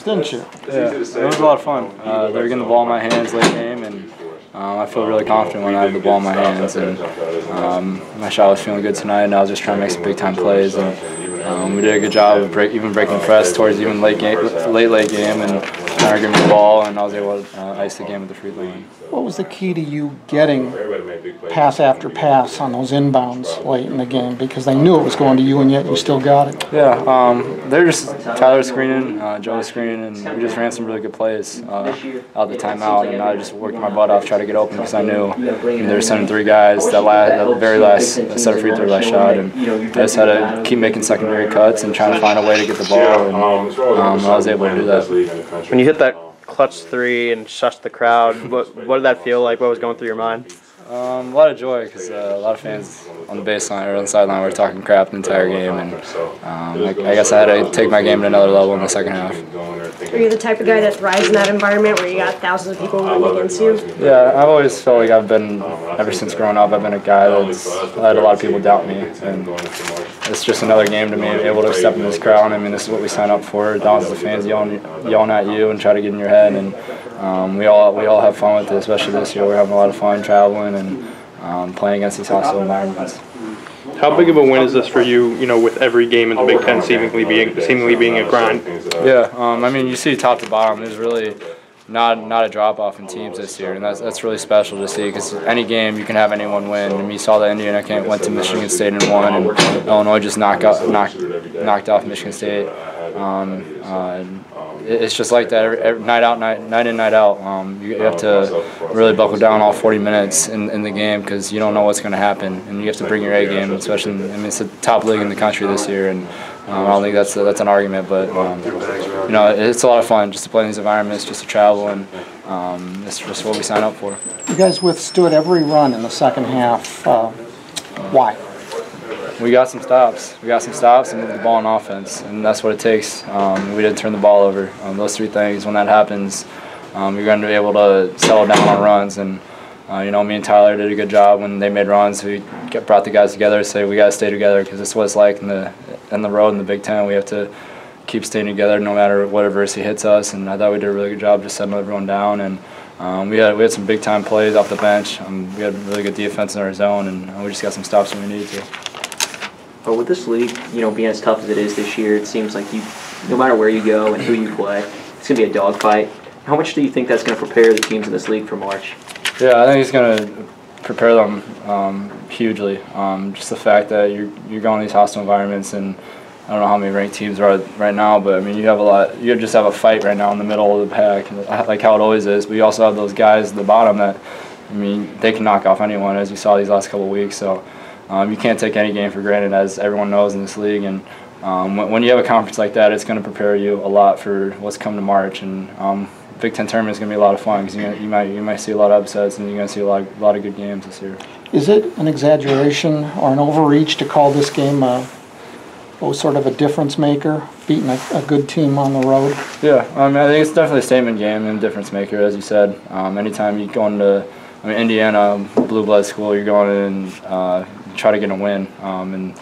games, didn't you? Yeah, it was a lot of fun. They were getting the ball in my hands late game, and I feel really confident when I have the ball in my hands. And my shot was feeling good tonight, and I was just trying to make some big-time plays. And we did a good job of even breaking the press towards even late game, and trying to give me the ball, and I was able to ice the game with the free throw. What was the key to you getting pass after pass on those inbounds late in the game? Because they knew it was going to you, and yet you still got it. Yeah, they're just Tyler screening, Joe screening, and we just ran some really good plays out the timeout, and I just worked my butt off, trying to get open because I knew they were sending 3 guys that very last set of free throws I shot, and I just had to keep making secondary cuts and trying to find a way to get the ball, and I was able to do that. When you hit that clutch 3 and shushed the crowd, what did that feel like? What was going through your mind? A lot of joy because a lot of fans on the baseline or on the sideline were talking crap the entire game, and I guess I had to take my game to another level in the second half. Are you the type of guy that thrives in that environment where you got thousands of people rooting against you? Yeah, I've always felt like I've been, ever since growing up, I've been a guy that's had a lot of people doubt me, and it's just another game to me, able to step in this crowd. I mean, this is what we sign up for, thousands of fans yelling at you and try to get in your head, and we all have fun with it, especially this year. We're having a lot of fun traveling and playing against these hostile environments. How big of a win is this for you, with every game in the Big Ten seemingly being a grind? Yeah, I mean, you see top to bottom, there's really not a drop-off in teams this year, and that's really special to see because any game you can have anyone win. And you saw that Indiana went to Michigan State and won, and Illinois just knocked off Michigan State. It's just like that every night in, night out. You have to really buckle down all 40 minutes in the game because you don't know what's going to happen, and you have to bring your A game. Especially, I mean, it's the top league in the country this year, and I don't think that's an argument. But it's a lot of fun just to play in these environments, just to travel, and it's just what we sign up for. You guys withstood every run in the second half. Why? We got some stops. We got some stops and moved the ball on offense, and that's what it takes. We didn't turn the ball over. Those 3 things, when that happens, you're going to be able to settle down on runs. And me and Tyler did a good job when they made runs. We brought the guys together to say we got to stay together because it's what it's like in the road in the Big Ten. We have to keep staying together no matter what adversity hits us. And I thought we did a really good job just setting everyone down. And we had some big time plays off the bench. We had really good defense in our zone, and we just got some stops when we needed to. But with this league, being as tough as it is this year, it seems like no matter where you go and who you play, it's going to be a dogfight. How much do you think that's going to prepare the teams in this league for March? Yeah, I think it's going to prepare them hugely. Just the fact that you're going to these hostile environments, and I don't know how many ranked teams are right now, but I mean, you just have a fight right now in the middle of the pack, like how it always is. But you also have those guys at the bottom that, I mean, they can knock off anyone, as you saw these last couple of weeks. So. You can't take any game for granted, as everyone knows in this league. And when you have a conference like that, it's going to prepare you a lot for what's coming to March. And Big Ten tournament is going to be a lot of fun because you might see a lot of upsets, and you're going to see a lot of good games this year. Is it an exaggeration or an overreach to call this game sort of a difference maker, beating a good team on the road? Yeah, I think it's definitely a statement game and a difference maker, as you said. Anytime you go into Indiana, blue blood school, you're going in and try to get a win. And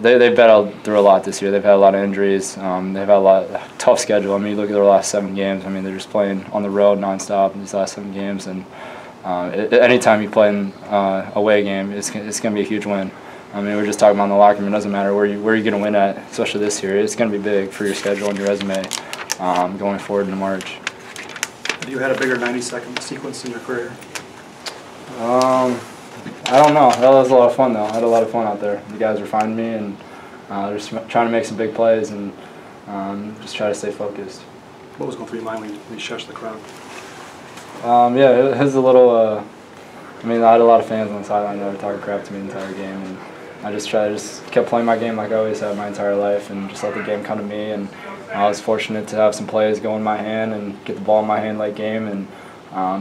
they've battled through a lot this year. They've had a lot of injuries. They've had a lot of tough schedule. I mean, you look at their last 7 games. I mean, they're just playing on the road nonstop in these last 7 games. And anytime you play an away game, it's going to be a huge win. I mean, we're just talking about in the locker room. It doesn't matter where you're going to win at, especially this year. It's going to be big for your schedule and your resume going forward into March. Have you had a bigger 90-second sequence in your career? I don't know. That was a lot of fun, though. I had a lot of fun out there. The guys were finding me, and they're just trying to make some big plays and just try to stay focused. What was going through your mind when you shushed the crowd? Yeah, it was a little. I had a lot of fans on the sideline that were talking crap to me the entire game, and I just kept playing my game like I always have my entire life, and just let the game come to me. And I was fortunate to have some plays go in my hand and get the ball in my hand late game, and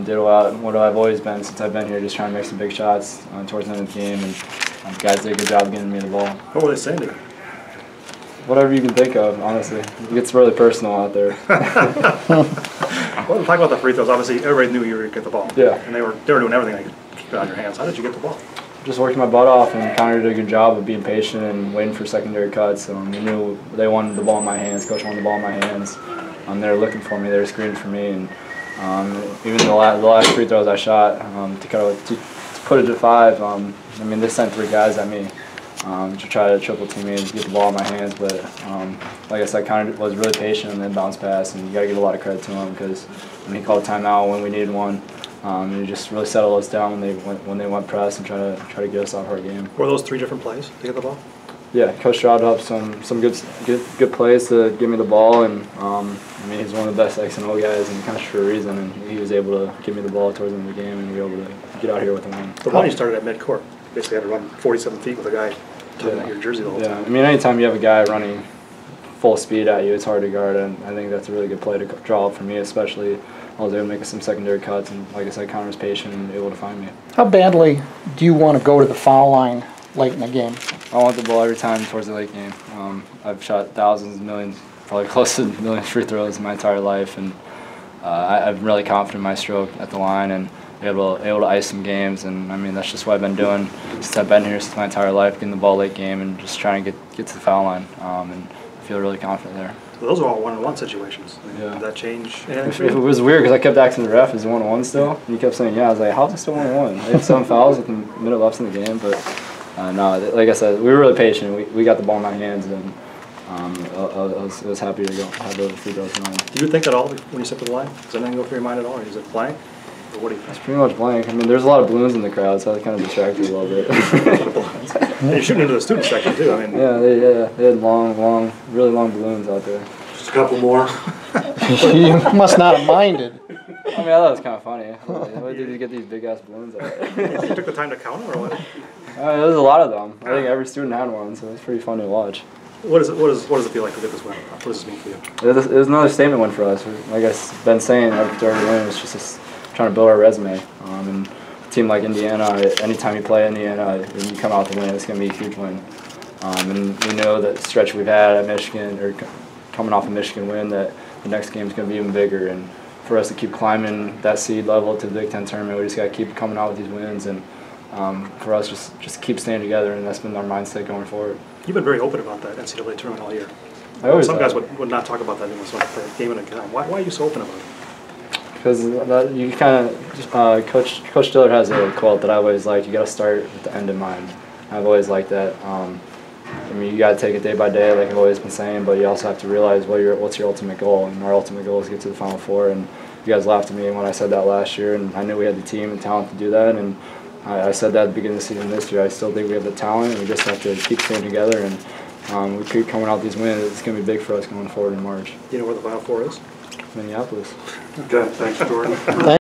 did what I've always been since I've been here, just trying to make some big shots towards the end of the game, and the guys did a good job getting me the ball. What were they saying to you? Whatever you can think of, honestly. It gets really personal out there. Well, talk about the free throws. Obviously, everybody knew you were going to get the ball. Yeah. And they were doing everything they could keep it out of your hands. How did you get the ball? Just working my butt off, and Connor did a good job of being patient and waiting for secondary cuts. We knew they wanted the ball in my hands. Coach wanted the ball in my hands. they were looking for me, they were screening for me, and even the last free throws I shot to put it to 5. I mean, they sent 3 guys at me to try to triple team me and get the ball in my hands, but like I said, kind of was really patient and then bounce pass, and you got to give a lot of credit to him because when he called a timeout when we needed one, he just really settled us down when they went press and try to get us off our game. Were those 3 different plays to get the ball? Yeah, Coach dropped up some good plays to give me the ball, and I mean he's one of the best X and O guys, and kind of for a reason, and he was able to give me the ball towards the end of the game, and we were able to get out here with a win. The one you started at midcourt, basically had to run 47 feet with a guy tugging at your jersey the whole time. Yeah, I mean anytime you have a guy running full speed at you, it's hard to guard, and I think that's a really good play to draw up for me, especially. I was able to make some secondary cuts, and like I said, Connor's patient and able to find me. How badly do you want to go to the foul line late in the game? I want the ball every time towards the late game. I've shot thousands, millions, probably close to a million free throws in my entire life, and I'm really confident in my stroke at the line and able to ice some games. And I mean that's just what I've been doing since I've been here since my entire life, getting the ball late game and just trying to get to the foul line. And I feel really confident there. Well, those are all one-on-one situations. Yeah. Did that change anything It for you? was weird because I kept asking the ref, is it 1-on-1 still? And he kept saying, yeah. I was like, how's it still 1-on-1? They had 7 fouls with a minute left in the game, but no, like I said, we were really patient. We got the ball in my hands, and I was happy to have those free throws going. Do you think at all when you step to the line? Does anything go through your mind at all, or is it blank? Or what do you It's think? pretty much blank. I mean, there's a lot of balloons in the crowd, so that kind of distracted me a little bit. And you're shooting into the student section too. I mean, they had really long balloons out there. just a couple more. You must not have minded. I mean, I thought it was kind of funny. Why did you get these big ass balloons out? You took the time to count them, or what? There was a lot of them. I think every student had one, so it was pretty fun to watch. What does it feel like to get this win? What does this mean for you? It was another statement win for us. Like I've been saying after every win, it's just trying to build our resume. And a team like Indiana, anytime you play Indiana and you come out to win, it's going to be a huge win. And we know that stretch we've had at Michigan, or coming off a Michigan win, that the next game is going to be even bigger. And for us to keep climbing that seed level to the Big Ten tournament, we just got to keep coming out with these wins. And for us, just keep staying together, and that's been our mindset going forward. You've been very open about that NCAA tournament all year. Some guys would not talk about that in the game and a game. Why are you so open about it? Because you kind of, Coach Dillard has a quote that I always like, you got to start with the end in mind. I've always liked that. I mean, you got to take it day by day, like I've always been saying, but you also have to realize what's your ultimate goal. And our ultimate goal is to get to the Final Four. And you guys laughed at me when I said that last year, and I knew we had the team and talent to do that. And I said that at the beginning of the season this year. I still think we have the talent, and we just have to keep staying together. And we keep coming out these wins. It's going to be big for us going forward in March. Do you know where the Final Four is? Minneapolis. Good, thanks, Jordan.